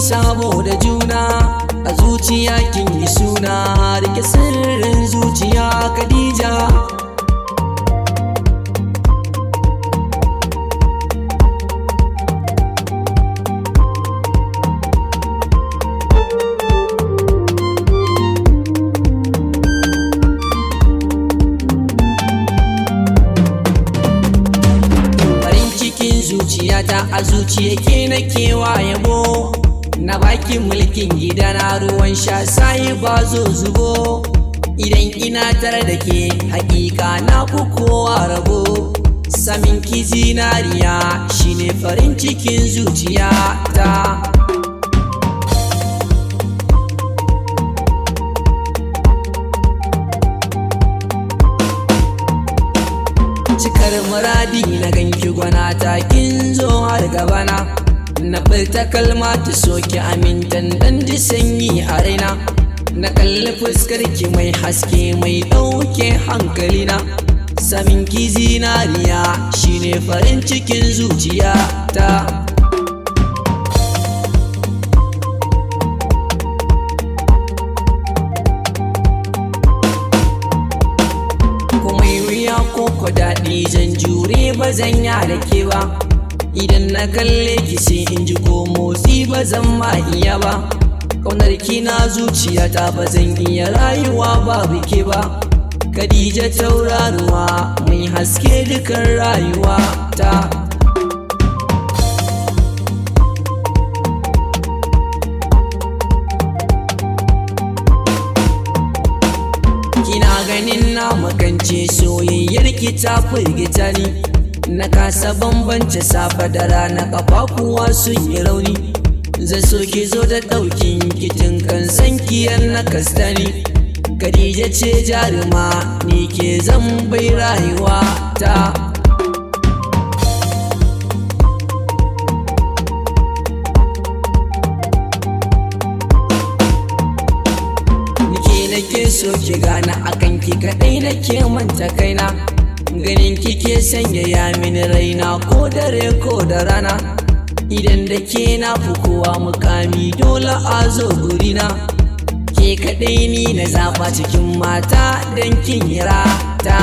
Saboda juna a zuciya kin yi suna, rike sirrin zuciya Khadija. Farin cikin zuciyata a zuciya ke nake wa yabo, na baki mulkin gidana ruwan sha sai ba zo zubo. Idan ina tare da ke hakika na fi kowa rabo, samin ki zinariya shine farin cikin zuciyata. Cikar muradi na ganki gwanata, kin zo har gabana, na furta kalma ta soki amintan dan ji sanyi a raina. Na kalli fuskar ki mai haske mai ɗauke hankalina, samin ki zinariya shine farin cikin zuciyata. Komai wuya ko daɗi zan jure ba zan ya da ke ba, idan na kalle ki sai in ji ko motsi ba zan ma iya ba. Ƙaunar ki na zuciyata ba zan iya rayuwa babu ke ba. Khadija tauraruwa mai haske dukan rayuwa ta. Kina ganin na makance, soyayyar ki ta firgita ni, na kasa bambance safa da rana, kafafuwa sun yi rauni. Zan so ki zo da ɗaukin kitin kan san kiyar na kastani. Khadija ce jaruma, ni ke zan bai rayuwa ta. Nike nake so ki gana akan ki kaɗai nake manta kaina, ganin kike sanyaya mini raina ko dare ko da rana. Idan da ke na fi kowa mukami dole a zo gurina, ke kaɗai ni na zaɓa cikin mata don kin yi rata.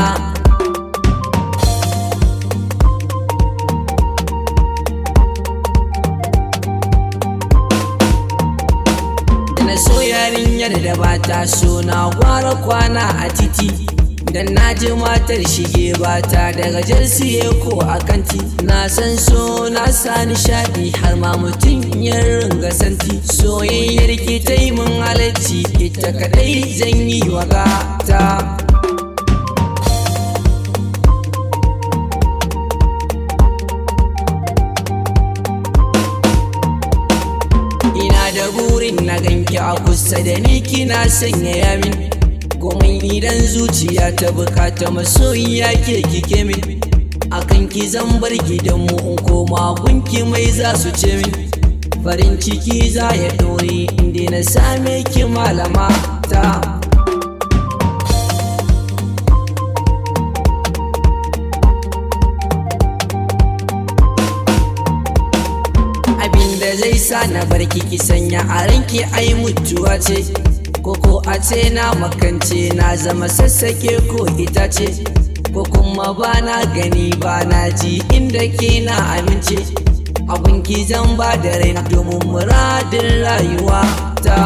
Da na so yarinyar da ba ta so na gwara kwana a titi, dan na ji matar shige bata daga jarsiye ko a kanti. Na san so na sa nishaɗi har ma mutum ya ringa santi, soyayyar ki ta yi min halacci ita kaɗai zan yi wa gata. Ina da burin na ganki a kusa da ni kina sanyaya min, komai idan zuciya ta bukata masoyiya ke kike min. Akan ki zan bar gidanmu in koma gunki mai za su ce min, farin ciki za ya dore inda na same ki malama ta. Abinda zai sa na bar ki sanya a ranki ai mutuwa ce, koko a ce na makance na zama sassake ko itace, ko kuma ba na gani ba na ji inda ke na amince. Abin ki zan ba da raina domin muradin rayuwa ta.